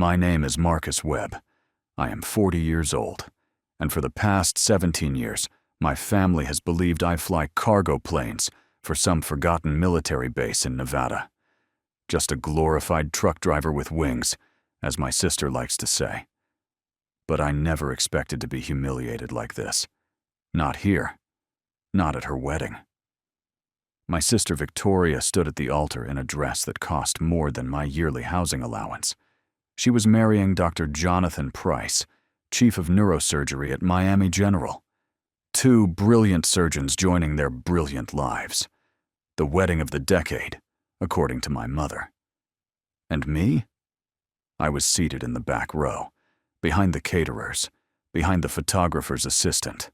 My name is Marcus Webb. I am 40 years old, and for the past 17 years, my family has believed I fly cargo planes for some forgotten military base in Nevada. Just a glorified truck driver with wings, as my sister likes to say. But I never expected to be humiliated like this. Not here. Not at her wedding. My sister Victoria stood at the altar in a dress that cost more than my yearly housing allowance. She was marrying Dr. Jonathan Price, chief of neurosurgery at Miami General. Two brilliant surgeons joining their brilliant lives. The wedding of the decade, according to my mother. And me? I was seated in the back row, behind the caterers, behind the photographer's assistant.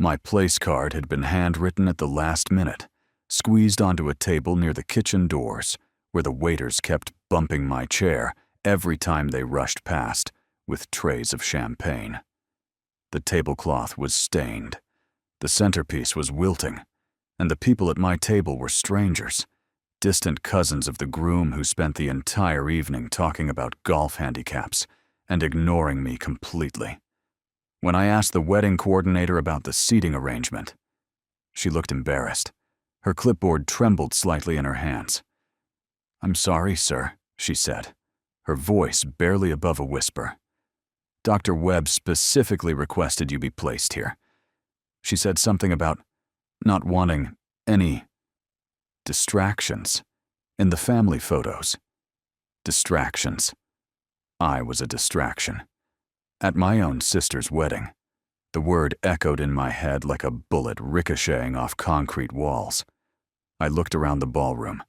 My place card had been handwritten at the last minute, squeezed onto a table near the kitchen doors, where the waiters kept bumping my chair every time they rushed past with trays of champagne. The tablecloth was stained, the centerpiece was wilting, and the people at my table were strangers, distant cousins of the groom who spent the entire evening talking about golf handicaps and ignoring me completely. When I asked the wedding coordinator about the seating arrangement, she looked embarrassed. Her clipboard trembled slightly in her hands. "I'm sorry, sir," she said, her voice barely above a whisper. "Dr. Webb specifically requested you be placed here." She said something about not wanting any distractions in the family photos. Distractions. I was a distraction. At my own sister's wedding, the word echoed in my head like a bullet ricocheting off concrete walls. I looked around the ballroom.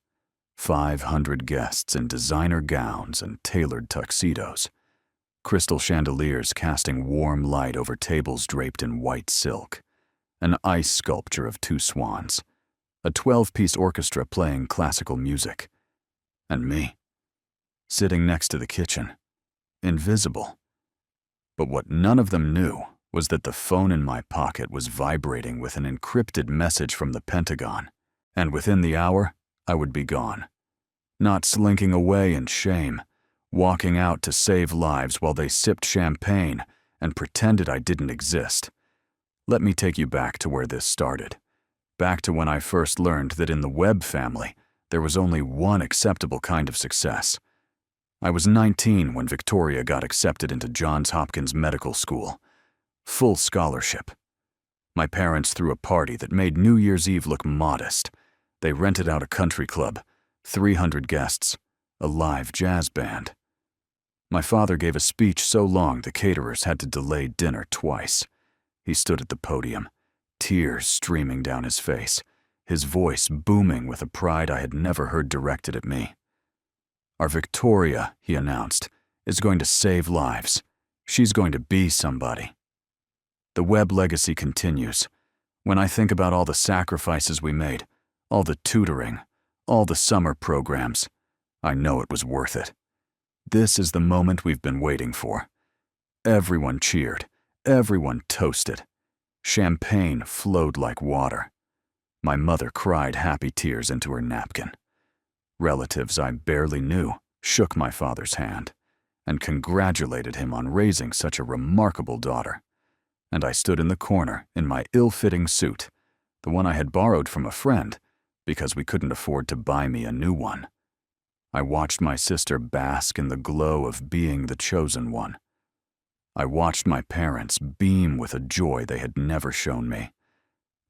500 guests in designer gowns and tailored tuxedos. Crystal chandeliers casting warm light over tables draped in white silk. An ice sculpture of two swans. A 12-piece orchestra playing classical music. And me, sitting next to the kitchen, invisible. But what none of them knew was that the phone in my pocket was vibrating with an encrypted message from the Pentagon, and within the hour, I would be gone. Not slinking away in shame, walking out to save lives while they sipped champagne and pretended I didn't exist. Let me take you back to where this started. Back to when I first learned that in the Webb family, there was only one acceptable kind of success. I was 19 when Victoria got accepted into Johns Hopkins Medical School. Full scholarship. My parents threw a party that made New Year's Eve look modest. They rented out a country club, 300 guests, a live jazz band. My father gave a speech so long the caterers had to delay dinner twice. He stood at the podium, tears streaming down his face, his voice booming with a pride I had never heard directed at me. "Our Victoria," he announced, "is going to save lives. She's going to be somebody." The Webb legacy continues. When I think about all the sacrifices we made, all the tutoring, all the summer programs, I know it was worth it. This is the moment we've been waiting for. Everyone cheered. Everyone toasted. Champagne flowed like water. My mother cried happy tears into her napkin. Relatives I barely knew shook my father's hand and congratulated him on raising such a remarkable daughter. And I stood in the corner in my ill-fitting suit, the one I had borrowed from a friend because we couldn't afford to buy me a new one. I watched my sister bask in the glow of being the chosen one. I watched my parents beam with a joy they had never shown me.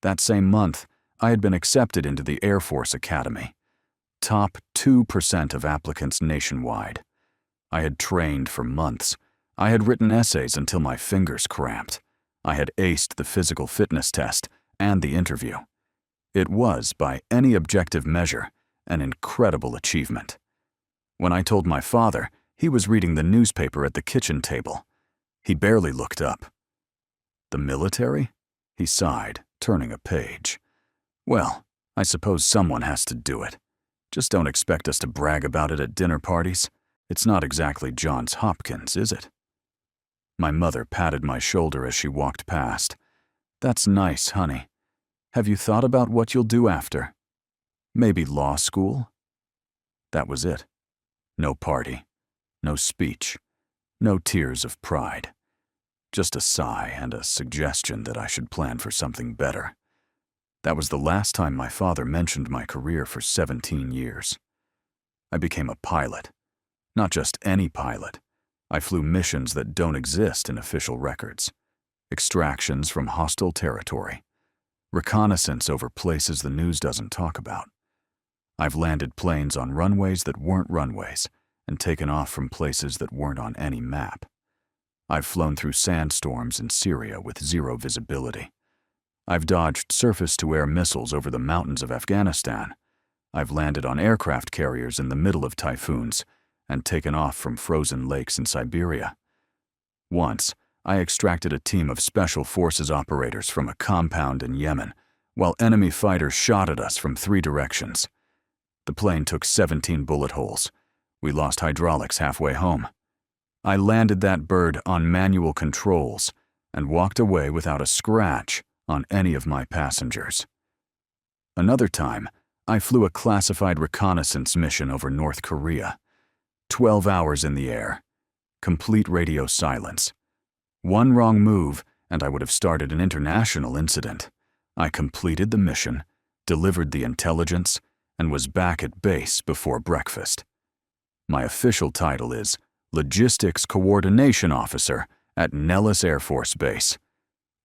That same month, I had been accepted into the Air Force Academy. Top 2% of applicants nationwide. I had trained for months. I had written essays until my fingers cramped. I had aced the physical fitness test and the interview. It was, by any objective measure, an incredible achievement. When I told my father, he was reading the newspaper at the kitchen table. He barely looked up. "The military?" He sighed, turning a page. "Well, I suppose someone has to do it. Just don't expect us to brag about it at dinner parties. It's not exactly Johns Hopkins, is it?" My mother patted my shoulder as she walked past. "That's nice, honey. Have you thought about what you'll do after? Maybe law school?" That was it. No party. No speech, no tears of pride. Just a sigh and a suggestion that I should plan for something better. That was the last time my father mentioned my career for 17 years. I became a pilot. Not just any pilot. I flew missions that don't exist in official records. Extractions from hostile territory. Reconnaissance over places the news doesn't talk about. I've landed planes on runways that weren't runways and taken off from places that weren't on any map. I've flown through sandstorms in Syria with zero visibility. I've dodged surface-to-air missiles over the mountains of Afghanistan. I've landed on aircraft carriers in the middle of typhoons and taken off from frozen lakes in Siberia. Once, I extracted a team of Special Forces operators from a compound in Yemen while enemy fighters shot at us from 3 directions. The plane took 17 bullet holes. We lost hydraulics halfway home. I landed that bird on manual controls and walked away without a scratch on any of my passengers. Another time, I flew a classified reconnaissance mission over North Korea. 12 hours in the air. Complete radio silence. One wrong move, and I would have started an international incident. I completed the mission, delivered the intelligence, and was back at base before breakfast. My official title is Logistics Coordination Officer at Nellis Air Force Base.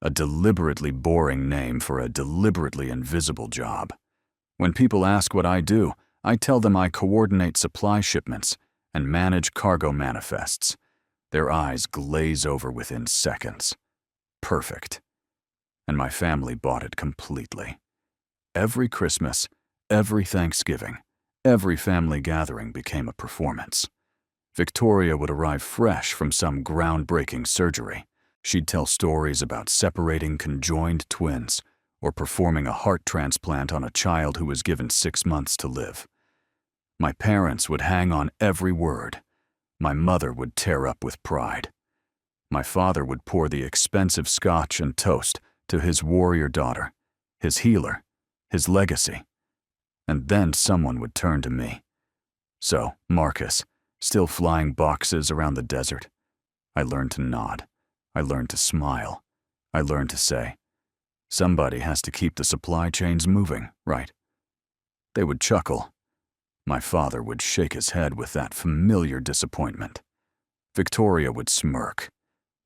A deliberately boring name for a deliberately invisible job. When people ask what I do, I tell them I coordinate supply shipments and manage cargo manifests. Their eyes glaze over within seconds. Perfect. And my family bought it completely. Every Christmas, every Thanksgiving, every family gathering became a performance. Victoria would arrive fresh from some groundbreaking surgery. She'd tell stories about separating conjoined twins or performing a heart transplant on a child who was given 6 months to live. My parents would hang on every word. My mother would tear up with pride. My father would pour the expensive scotch and toast to his warrior daughter, his healer, his legacy. And then someone would turn to me. So, Marcus, still flying boxes around the desert? I learned to nod. I learned to smile. I learned to say, somebody has to keep the supply chains moving, right? They would chuckle. My father would shake his head with that familiar disappointment. Victoria would smirk,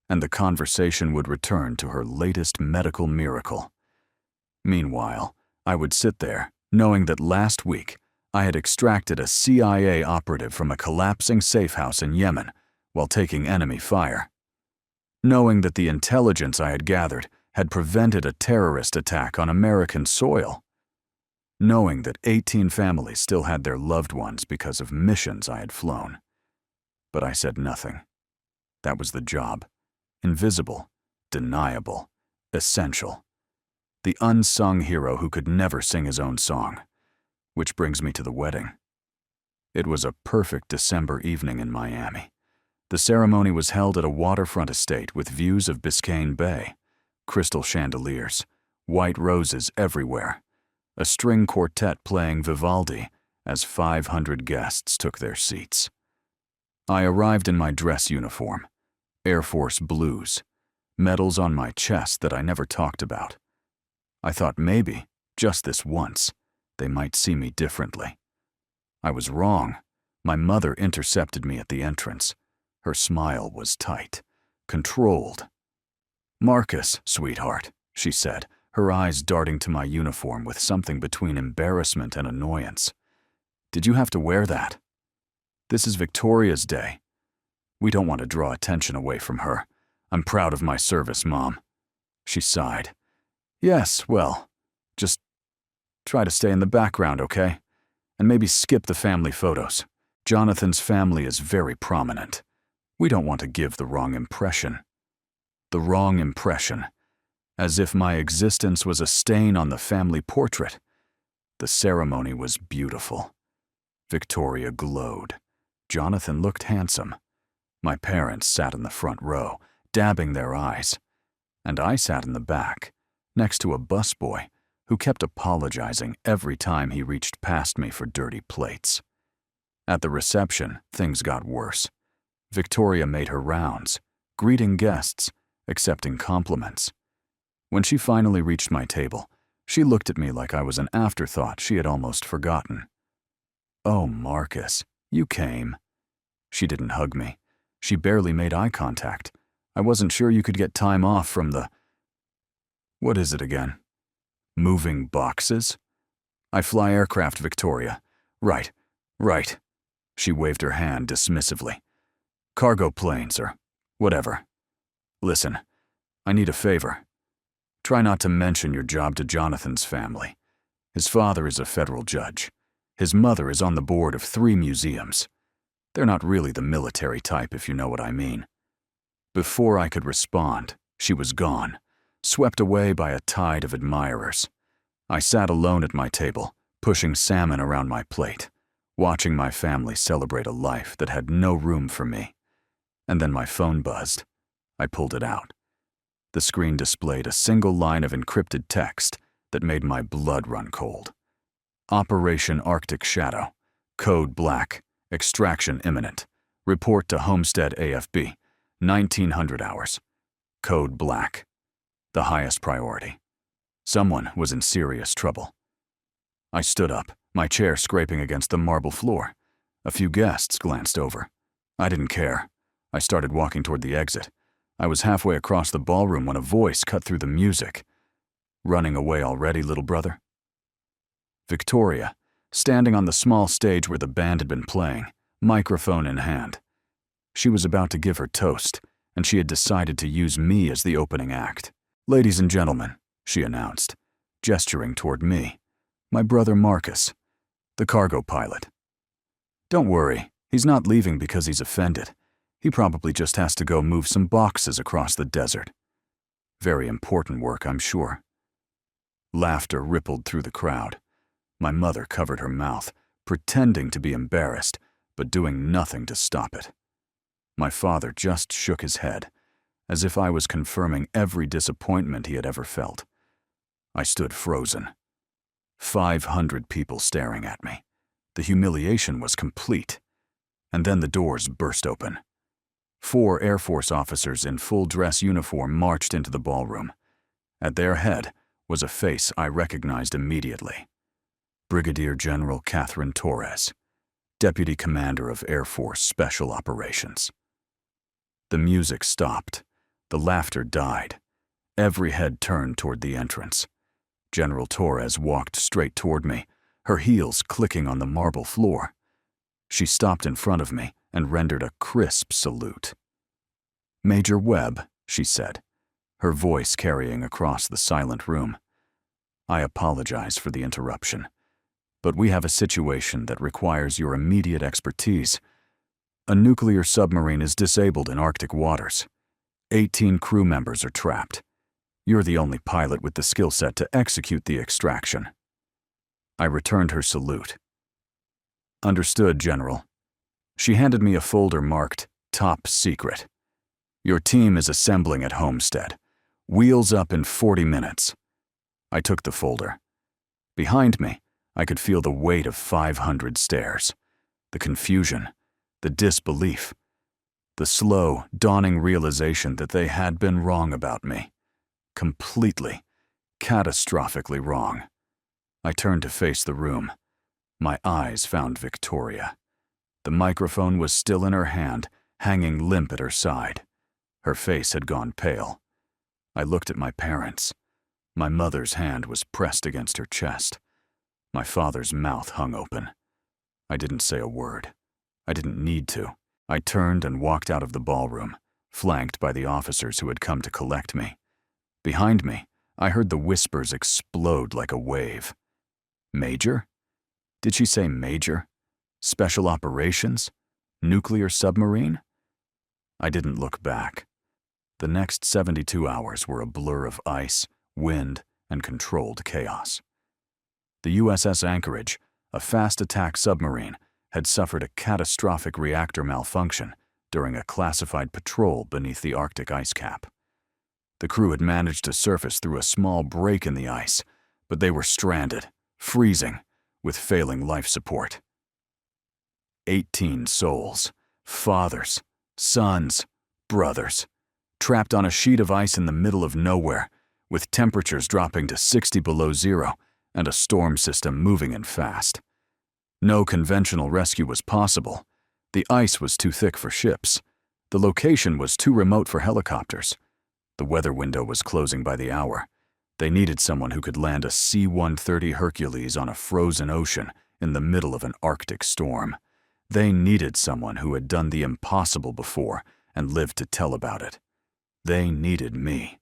and the conversation would return to her latest medical miracle. Meanwhile, I would sit there, knowing that last week I had extracted a CIA operative from a collapsing safe house in Yemen while taking enemy fire. Knowing that the intelligence I had gathered had prevented a terrorist attack on American soil. Knowing that 18 families still had their loved ones because of missions I had flown. But I said nothing. That was the job. Invisible, deniable, essential. The unsung hero who could never sing his own song. Which brings me to the wedding. It was a perfect December evening in Miami. The ceremony was held at a waterfront estate with views of Biscayne Bay, crystal chandeliers, white roses everywhere, a string quartet playing Vivaldi as 500 guests took their seats. I arrived in my dress uniform, Air Force blues, medals on my chest that I never talked about. I thought maybe, just this once, they might see me differently. I was wrong. My mother intercepted me at the entrance. Her smile was tight, controlled. "Marcus, sweetheart," she said, her eyes darting to my uniform with something between embarrassment and annoyance. "Did you have to wear that? This is Victoria's Day. We don't want to draw attention away from her. I'm proud of my service, Mom." She sighed. "Yes, well, just try to stay in the background, okay? And maybe skip the family photos. Jonathan's family is very prominent. We don't want to give the wrong impression." The wrong impression. As if my existence was a stain on the family portrait. The ceremony was beautiful. Victoria glowed. Jonathan looked handsome. My parents sat in the front row, dabbing their eyes. And I sat in the back, next to a busboy who kept apologizing every time he reached past me for dirty plates. At the reception, things got worse. Victoria made her rounds, greeting guests, accepting compliments. When she finally reached my table, she looked at me like I was an afterthought she had almost forgotten. "Oh, Marcus, you came." She didn't hug me. She barely made eye contact. I wasn't sure you could get time off from the… What is it again? Moving boxes? I fly aircraft, Victoria. Right. She waved her hand dismissively. Cargo planes or whatever. Listen, I need a favor. Try not to mention your job to Jonathan's family. His father is a federal judge. His mother is on the board of 3 museums. They're not really the military type, if you know what I mean. Before I could respond, she was gone, swept away by a tide of admirers. I sat alone at my table, pushing salmon around my plate, watching my family celebrate a life that had no room for me. And then my phone buzzed. I pulled it out. The screen displayed a single line of encrypted text that made my blood run cold. Operation Arctic Shadow. Code Black. Extraction imminent. Report to Homestead AFB. 1900 hours. Code Black. The highest priority. Someone was in serious trouble. I stood up, my chair scraping against the marble floor. A few guests glanced over. I didn't care. I started walking toward the exit. I was halfway across the ballroom when a voice cut through the music. "Running away already, little brother?" Victoria, standing on the small stage where the band had been playing, microphone in hand. She was about to give her toast, and she had decided to use me as the opening act. "Ladies and gentlemen," she announced, gesturing toward me, "my brother Marcus, the cargo pilot. Don't worry, he's not leaving because he's offended. He probably just has to go move some boxes across the desert. Very important work, I'm sure." Laughter rippled through the crowd. My mother covered her mouth, pretending to be embarrassed, but doing nothing to stop it. My father just shook his head, as if I was confirming every disappointment he had ever felt. I stood frozen. 500 people staring at me. The humiliation was complete. And then the doors burst open. 4 Air Force officers in full-dress uniform marched into the ballroom. At their head was a face I recognized immediately. Brigadier General Catherine Torres, Deputy Commander of Air Force Special Operations. The music stopped. The laughter died. Every head turned toward the entrance. General Torres walked straight toward me, her heels clicking on the marble floor. She stopped in front of me and rendered a crisp salute. "Major Webb," she said, her voice carrying across the silent room. "I apologize for the interruption, but we have a situation that requires your immediate expertise. A nuclear submarine is disabled in Arctic waters. 18 crew members are trapped. You're the only pilot with the skill set to execute the extraction." I returned her salute. "Understood, General." She handed me a folder marked Top Secret. "Your team is assembling at Homestead. Wheels up in 40 minutes. I took the folder. Behind me, I could feel the weight of 500 stares. The confusion, the disbelief, the slow, dawning realization that they had been wrong about me. Completely, catastrophically wrong. I turned to face the room. My eyes found Victoria. The microphone was still in her hand, hanging limp at her side. Her face had gone pale. I looked at my parents. My mother's hand was pressed against her chest. My father's mouth hung open. I didn't say a word. I didn't need to. I turned and walked out of the ballroom, flanked by the officers who had come to collect me. Behind me, I heard the whispers explode like a wave. "Major? Did she say Major? Special Operations? Nuclear submarine?" I didn't look back. The next 72 hours were a blur of ice, wind, and controlled chaos. The USS Anchorage, a fast-attack submarine, had suffered a catastrophic reactor malfunction during a classified patrol beneath the Arctic ice cap. The crew had managed to surface through a small break in the ice, but they were stranded, freezing, with failing life support. 18 souls, fathers, Sons, brothers, trapped on a sheet of ice in the middle of nowhere, with temperatures dropping to 60 below zero and a storm system moving in fast. No conventional rescue was possible. The ice was too thick for ships. The location was too remote for helicopters. The weather window was closing by the hour. They needed someone who could land a C-130 Hercules on a frozen ocean in the middle of an Arctic storm. They needed someone who had done the impossible before and lived to tell about it. They needed me.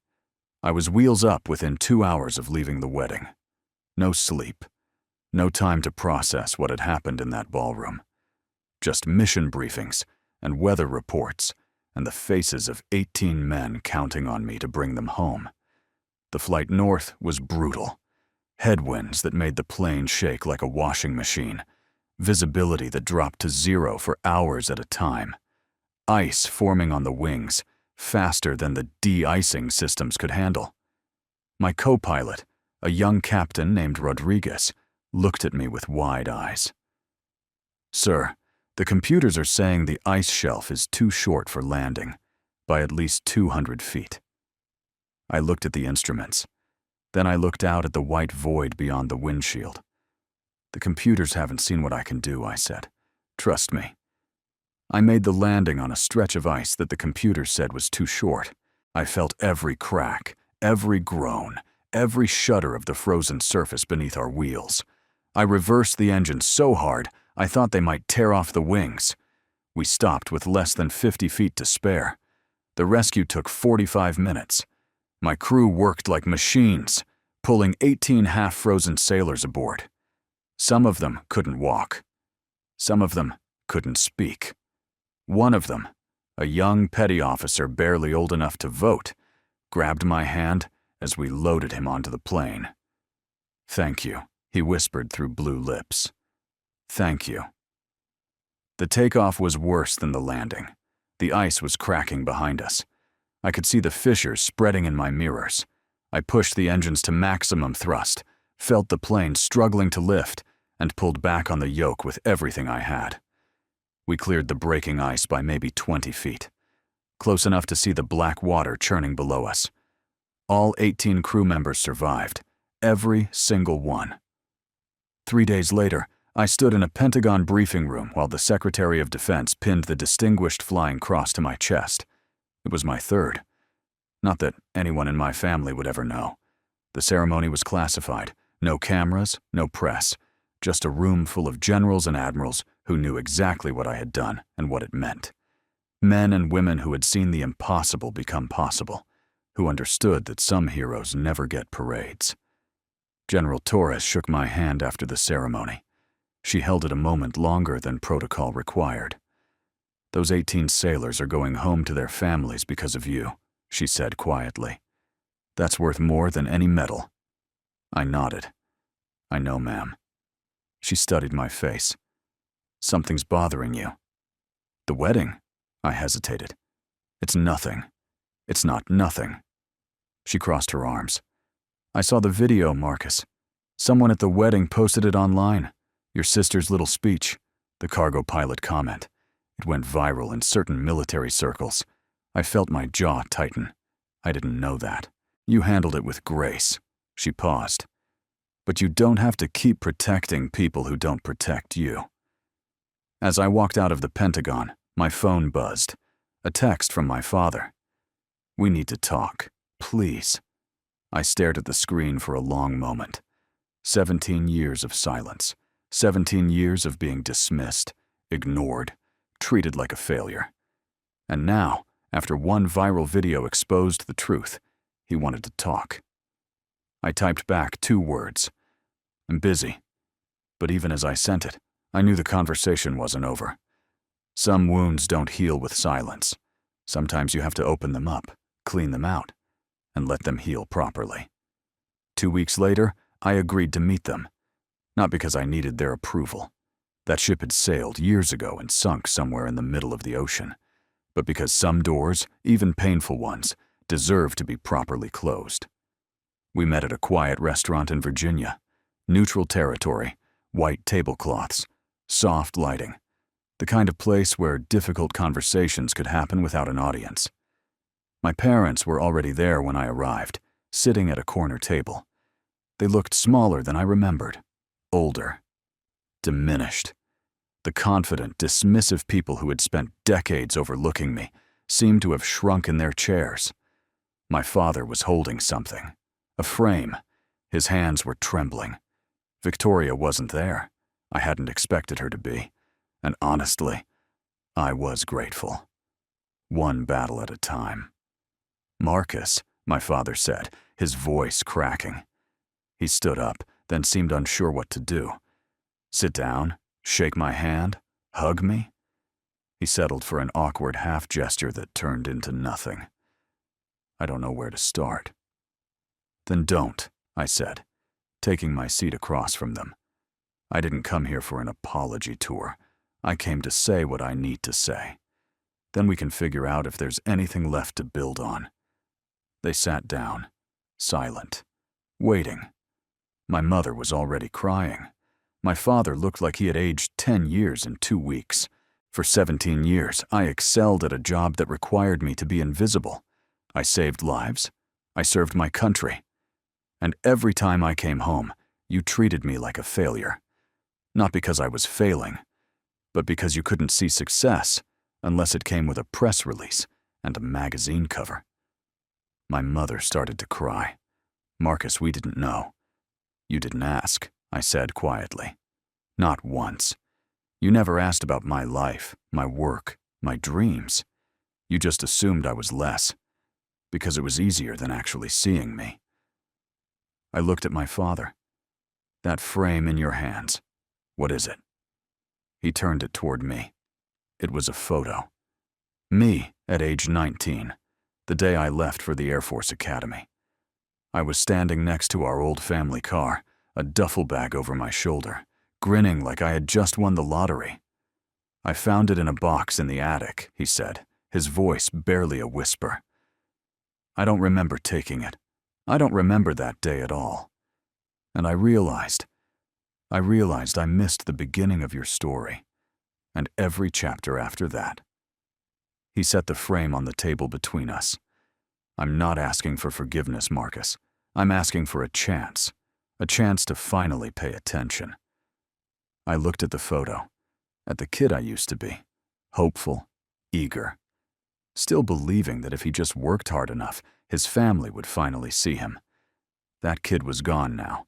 I was wheels up within 2 hours of leaving the wedding. No sleep. No time to process what had happened in that ballroom. Just mission briefings and weather reports and the faces of 18 men counting on me to bring them home. The flight north was brutal. Headwinds that made the plane shake like a washing machine. Visibility that dropped to zero for hours at a time. Ice forming on the wings, faster than the de-icing systems could handle. My co-pilot, a young captain named Rodriguez, looked at me with wide eyes. "Sir, the computers are saying the ice shelf is too short for landing, by at least 200 feet. I looked at the instruments. Then I looked out at the white void beyond the windshield. "The computers haven't seen what I can do," I said. "Trust me." I made the landing on a stretch of ice that the computers said was too short. I felt every crack, every groan, every shudder of the frozen surface beneath our wheels. I reversed the engine so hard, I thought they might tear off the wings. We stopped with less than 50 feet to spare. The rescue took 45 minutes. My crew worked like machines, pulling 18 half-frozen sailors aboard. Some of them couldn't walk. Some of them couldn't speak. One of them, a young petty officer barely old enough to vote, grabbed my hand as we loaded him onto the plane. "Thank you," he whispered through blue lips. "Thank you." The takeoff was worse than the landing. The ice was cracking behind us. I could see the fissures spreading in my mirrors. I pushed the engines to maximum thrust, felt the plane struggling to lift, and pulled back on the yoke with everything I had. We cleared the breaking ice by maybe 20 feet, close enough to see the black water churning below us. All 18 crew members survived, every single one. 3 days later, I stood in a Pentagon briefing room while the Secretary of Defense pinned the Distinguished Flying Cross to my chest. It was my third. Not that anyone in my family would ever know. The ceremony was classified. No cameras, no press. Just a room full of generals and admirals who knew exactly what I had done and what it meant. Men and women who had seen the impossible become possible, who understood that some heroes never get parades. General Torres shook my hand after the ceremony. She held it a moment longer than protocol required. "Those 18 sailors are going home to their families because of you," she said quietly. "That's worth more than any medal." I nodded. "I know, ma'am." She studied my face. "Something's bothering you." "The wedding?" I hesitated. "It's nothing. It's not nothing." She crossed her arms. "I saw the video, Marcus. Someone at the wedding posted it online. Your sister's little speech," the cargo pilot comment. It went viral in certain military circles. I felt my jaw tighten. I didn't know that. "You handled it with grace." She paused. "But you don't have to keep protecting people who don't protect you." As I walked out of the Pentagon, my phone buzzed. A text from my father. "We need to talk, please." I stared at the screen for a long moment. 17 years of silence. 17 years of being dismissed, ignored, treated like a failure. And now, after one viral video exposed the truth, he wanted to talk. I typed back 2 words. "I'm busy." But even as I sent it, I knew the conversation wasn't over. Some wounds don't heal with silence. Sometimes you have to open them up, clean them out, and let them heal properly. 2 weeks later, I agreed to meet them. Not because I needed their approval. That ship had sailed years ago and sunk somewhere in the middle of the ocean. But because some doors, even painful ones, deserve to be properly closed. We met at a quiet restaurant in Virginia. Neutral territory, white tablecloths, soft lighting. The kind of place where difficult conversations could happen without an audience. My parents were already there when I arrived, sitting at a corner table. They looked smaller than I remembered, older, diminished. The confident, dismissive people who had spent decades overlooking me seemed to have shrunk in their chairs. My father was holding something, a frame. His hands were trembling. Victoria wasn't there. I hadn't expected her to be. And honestly, I was grateful. One battle at a time. "Marcus," my father said, his voice cracking. He stood up, then seemed unsure what to do. Sit down, shake my hand, hug me? He settled for an awkward half gesture that turned into nothing. I don't know where to start. "Then don't," I said, taking my seat across from them. "I didn't come here for an apology tour. I came to say what I need to say. Then we can figure out if there's anything left to build on." They sat down, silent, waiting. My mother was already crying. My father looked like he had aged 10 years in 2 weeks. For 17 years, I excelled at a job that required me to be invisible. I saved lives. I served my country. And every time I came home, you treated me like a failure. Not because I was failing, but because you couldn't see success unless it came with a press release and a magazine cover. My mother started to cry. "Marcus, we didn't know." "You didn't ask," I said quietly. "Not once. You never asked about my life, my work, my dreams. You just assumed I was less, because it was easier than actually seeing me." I looked at my father. "That frame in your hands, what is it?" He turned it toward me. It was a photo. Me at age 19, the day I left for the Air Force Academy. I was standing next to our old family car, a duffel bag over my shoulder, grinning like I had just won the lottery. "I found it in a box in the attic," he said, his voice barely a whisper. "I don't remember taking it. I don't remember that day at all. And I realized I missed the beginning of your story, and every chapter after that." He set the frame on the table between us. "I'm not asking for forgiveness, Marcus. I'm asking for a chance to finally pay attention." I looked at the photo, at the kid I used to be, hopeful, eager, still believing that if he just worked hard enough, his family would finally see him. That kid was gone now.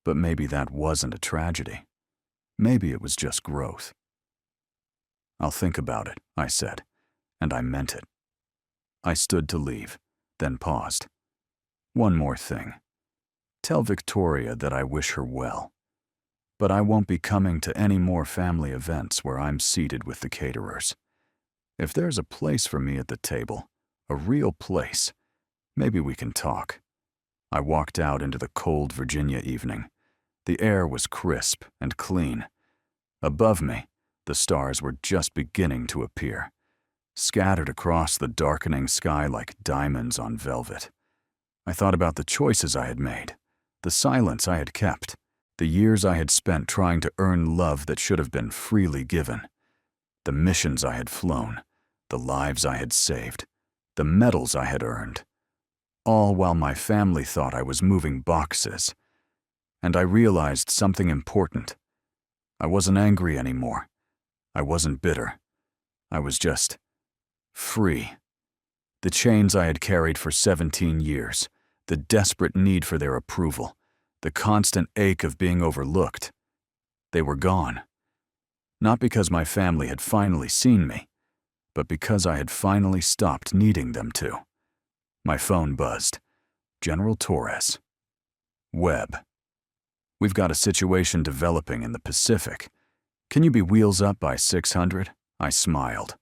But maybe that wasn't a tragedy. Maybe it was just growth. "I'll think about it," I said, and I meant it. I stood to leave, then paused. "One more thing. Tell Victoria that I wish her well. But I won't be coming to any more family events where I'm seated with the caterers. If there's a place for me at the table, a real place, maybe we can talk." I walked out into the cold Virginia evening. The air was crisp and clean. Above me, the stars were just beginning to appear, scattered across the darkening sky like diamonds on velvet. I thought about the choices I had made, the silence I had kept, the years I had spent trying to earn love that should have been freely given, the missions I had flown, the lives I had saved, the medals I had earned, all while my family thought I was moving boxes. And I realized something important. I wasn't angry anymore. I wasn't bitter. I was just free. The chains I had carried for 17 years, the desperate need for their approval, the constant ache of being overlooked, they were gone. Not because my family had finally seen me, but because I had finally stopped needing them to. My phone buzzed. General Torres. "Webb. We've got a situation developing in the Pacific. Can you be wheels up by 600? I smiled.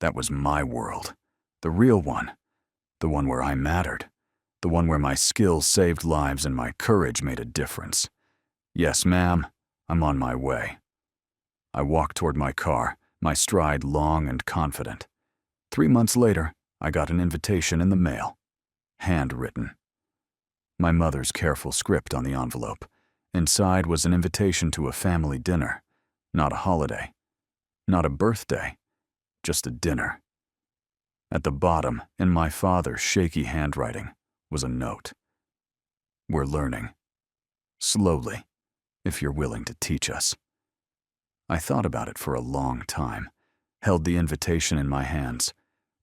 That was my world. The real one. The one where I mattered. The one where my skills saved lives and my courage made a difference. "Yes, ma'am. I'm on my way." I walked toward my car, my stride long and confident. 3 months later, I got an invitation in the mail. Handwritten. My mother's careful script on the envelope. Inside was an invitation to a family dinner, not a holiday. Not a birthday, just a dinner. At the bottom, in my father's shaky handwriting, was a note. We're learning. Slowly, if you're willing to teach us. I thought about it for a long time, held the invitation in my hands,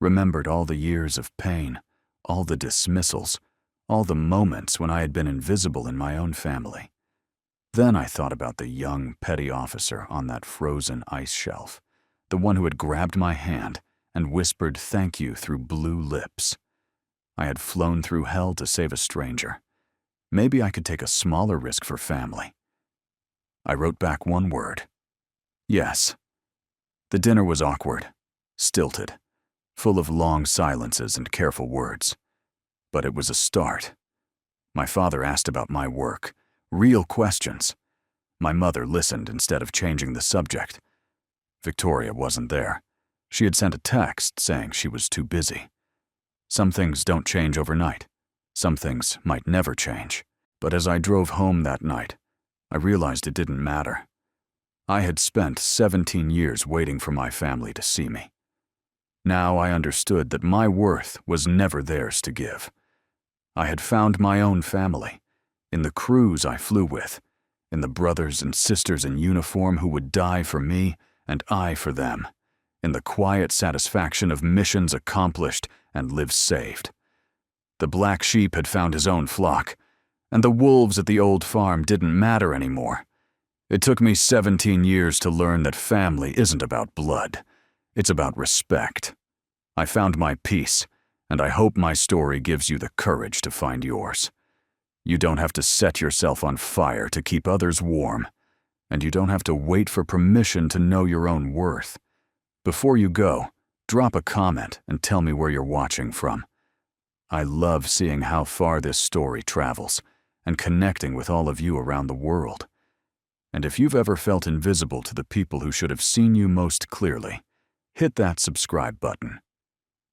remembered all the years of pain, all the dismissals, all the moments when I had been invisible in my own family. Then I thought about the young petty officer on that frozen ice shelf, the one who had grabbed my hand and whispered thank you through blue lips. I had flown through hell to save a stranger. Maybe I could take a smaller risk for family. I wrote back one word. Yes. The dinner was awkward, stilted, full of long silences and careful words. But it was a start. My father asked about my work, real questions. My mother listened instead of changing the subject. Victoria wasn't there. She had sent a text saying she was too busy. Some things don't change overnight. Some things might never change. But as I drove home that night, I realized it didn't matter. I had spent 17 years waiting for my family to see me. Now I understood that my worth was never theirs to give. I had found my own family, in the crews I flew with, in the brothers and sisters in uniform who would die for me and I for them, in the quiet satisfaction of missions accomplished and lives saved. The black sheep had found his own flock, and the wolves at the old farm didn't matter anymore. It took me 17 years to learn that family isn't about blood. It's about respect. I found my peace, and I hope my story gives you the courage to find yours. You don't have to set yourself on fire to keep others warm, and you don't have to wait for permission to know your own worth. Before you go, drop a comment and tell me where you're watching from. I love seeing how far this story travels and connecting with all of you around the world. And if you've ever felt invisible to the people who should have seen you most clearly, hit that subscribe button.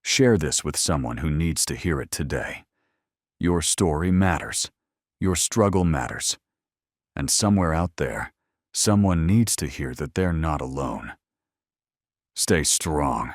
Share this with someone who needs to hear it today. Your story matters. Your struggle matters. And somewhere out there, someone needs to hear that they're not alone. Stay strong.